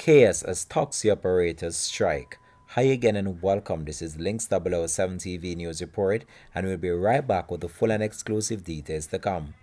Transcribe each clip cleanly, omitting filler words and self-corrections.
Chaos as taxi operators strike. Hi again and welcome. This is Links 007 TV News Report, and we'll be right back with the full and exclusive details to come.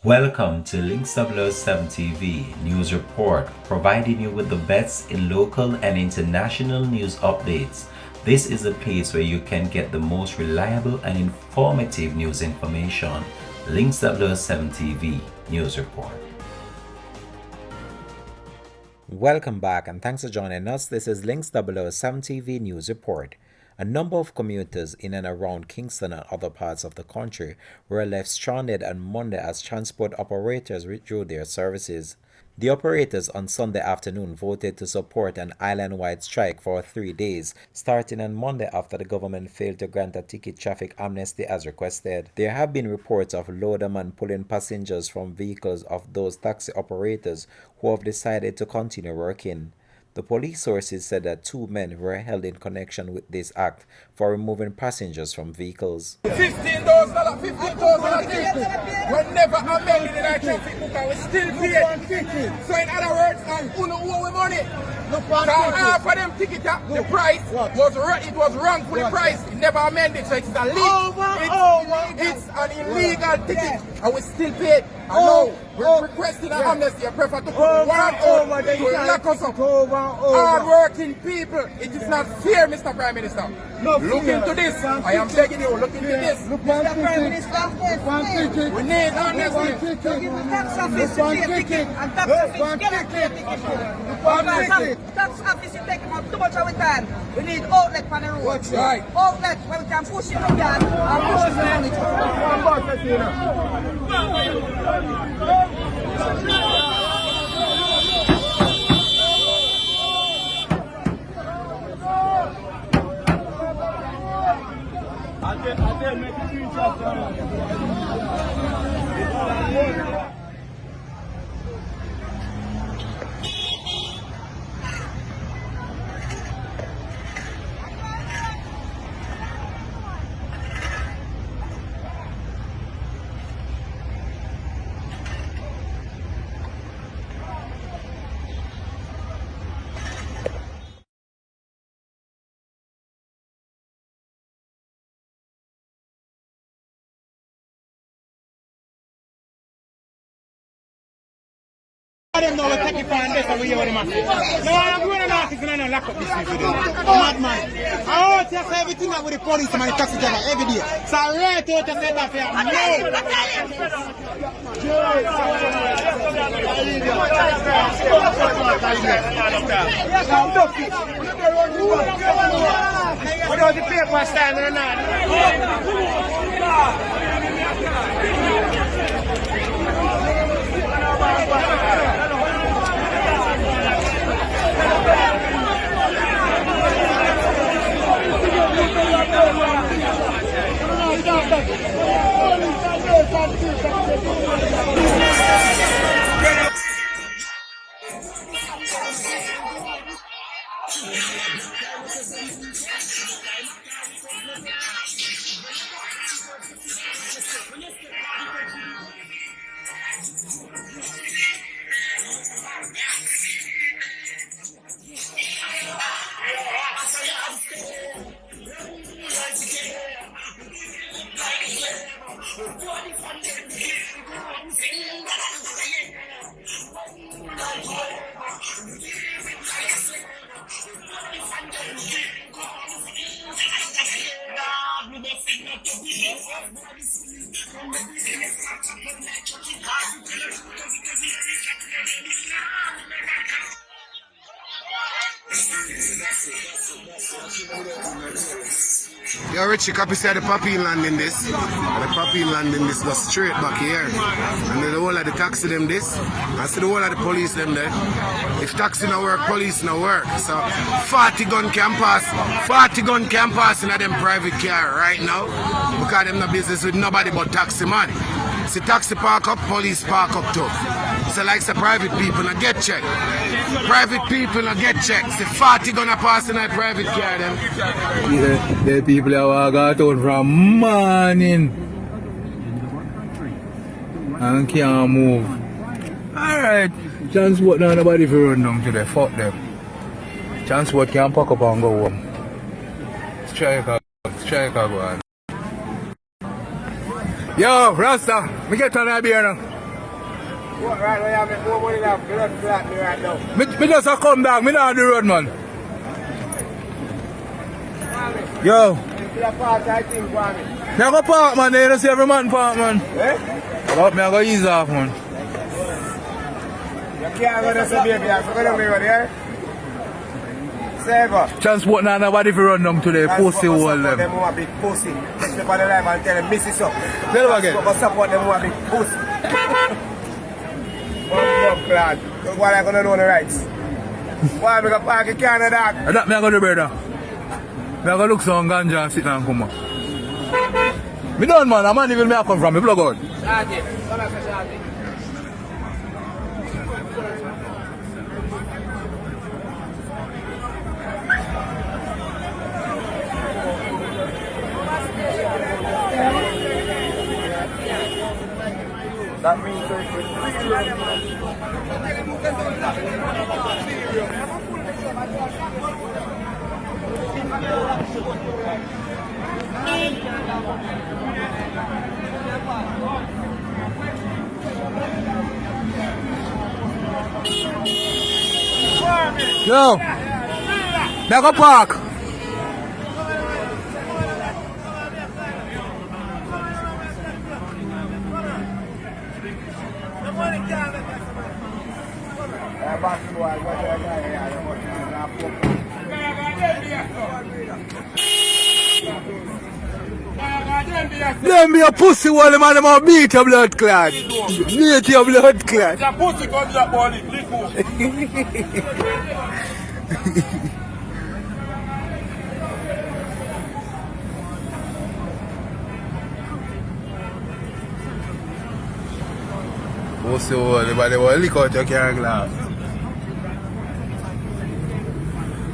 Welcome to Links 007 TV News Report, providing you with the best in local and international news updates. This is a place where you can get the most reliable and informative news information. Links 007 TV News Report. Welcome back and thanks for joining us. This is Links 007 TV News Report. A number of commuters in and around Kingston and other parts of the country were left stranded on Monday as transport operators withdrew their services. The operators on Sunday afternoon voted to support an island-wide strike for 3 days, starting on Monday after the government failed to grant a ticket traffic amnesty as requested. There have been reports of loadermen pulling passengers from vehicles of those taxi operators who have decided to continue working. The police sources said that 2 men were held in connection with this act for removing passengers from vehicles. $15,000 ticket were never amended in our traffic book and we still pay. So in other words, who know who we money? Half of them tickets, the price was wrongfully priced. It never amended, so it's it's an illegal ticket and we still pay. And now we're requesting an amnesty. I prefer to put one over to lock us up. Hard-working people. It is not fair, Mr. Prime Minister. Look into this. I am begging you, look into this. Mr. Prime Minister, we need honesty. give the tax office to pay a ticket and tax office cannot pay a ticket. Because tax office is taking up too much of our time. We need outlet for the road. Right. Outlet where we can push it to yard and push it to money. I don't know what take it from this and we hear what the man says. No, I'm going to ask you to lock up this video. Madman. I always say everything that with the police and the taxi driver every day. So I right out to say that for no. What does the paper stand or not? Yo, Richie, copy say the Papine landing this. And the Papine landing this goes straight back here. And then the whole of the taxi them this. And see the whole of the police them there. If taxi no work, police no work. So 40 gun can pass. 40 gun can pass in them private car right now. Because them no business with nobody but taxi man. See taxi park up, police park up too. So like the private people no get checked. Private people no get checked. See 40 gonna pass in a private car them. The people that walk out town from morning and can't move. Alright, transport now nobody if you run down today, fuck them. Transport can pack up and go home. Striker go on. Yo, Rasta, me get on that beer now. What right now you make more money now? Blood flat me right now. Me just a come back, me not on the road, man. Yo. Me go park, man. You don't see every man park, man. Eh? But me go ease off, man. You can't go to the baby. I forgot to be ready, eh? Saver. Transport now nobody if you run down today, pussy all them. Them who are big pussy. Step on the live and tell them, miss it up. Tell them again. Support them who are big pussy. One plan. What are you going to do on the rights? Why am I going to park in Canada? That me go do brother. Me go look some ganja and sit down and come on. Me done, man. A man even me I come from. Me plug out. That means Yo. Me go park. Them be a pussy while the man them a beat your blood clot. Beat your blood clot. the pussy comes up on it. Pussy while the man them a lick out your car glass.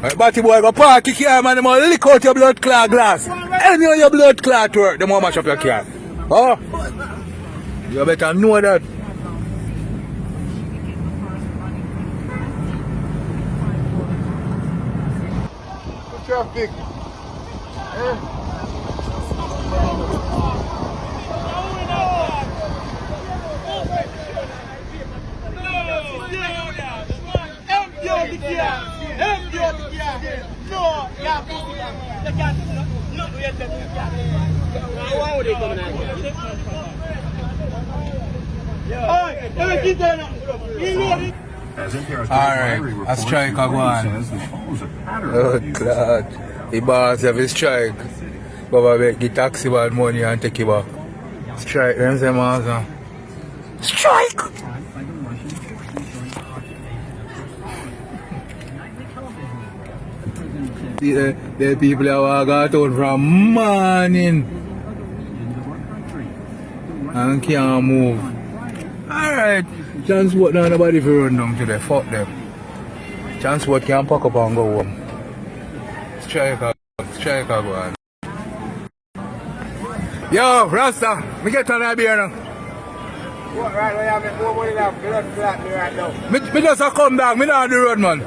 Right, batty boy go park your car, man, them a lick out your blood clot glass. Any of your blood clot work, them a mash up your car. Oh, you better know that. Traffic. Alright, a strike go on. Oh God, the boss have a strike. Baba make the taxi bad money and take it back. Strike them say master. Strike! The people that walk out town from morning and can't move. Alright, transport now nobody if you run down today, fuck them. Transport can pack up and go home. Striker go on. Yo, Rasta, me get on that beer now. What right now you make more money now? Blood flat me right now. Me just a come back, me not on the road, man.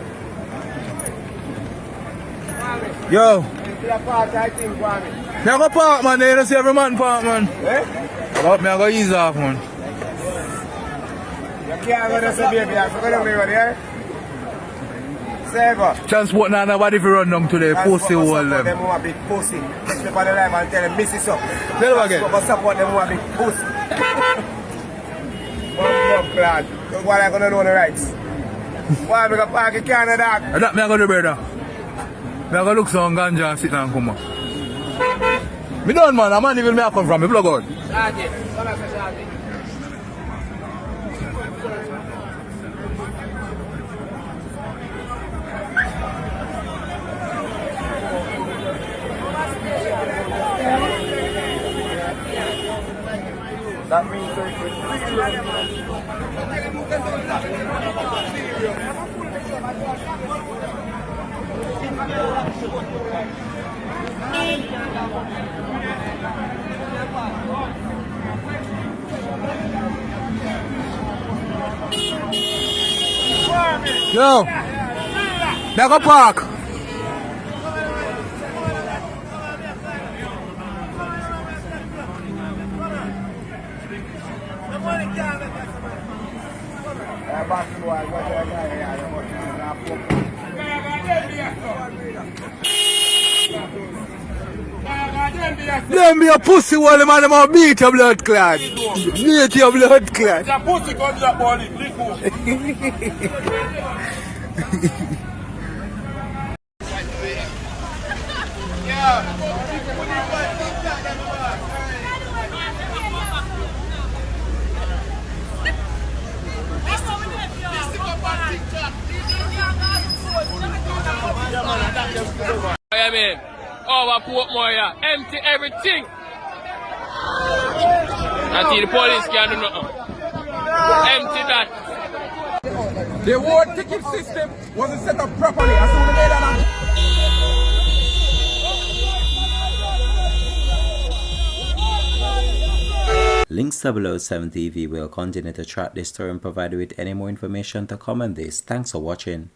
Yo. Me go park, man. You don't see every man park, man. Eh? But me go ease off, man. You can't go to the baby. I forgot to be ready, eh? Saver. Transport now nobody if you run down today, pussy all them. Them who are big pussy. Step on the live and tell them, miss it up. Tell them again. Support them who are big pussy. One plan. What are you going to do on the rights? Why am I going to park in Canada? That me go do brother. Me go look some ganja and sit down and come on. Me done, man. I'm not even me I come from. Me plug out. That means Yo, Mega Park. Them be a pussy while the man them a beat your blood clot. Beat your blood clot. the pussy comes up on it. Lick I mean, over Portmore, yeah. Empty everything. Until the police can't do nothing. Empty that. The whole ticket system wasn't set up properly. I saw the made that. Links 007 TV will continue to track this story and provide you with any more information to comment this. Thanks for watching.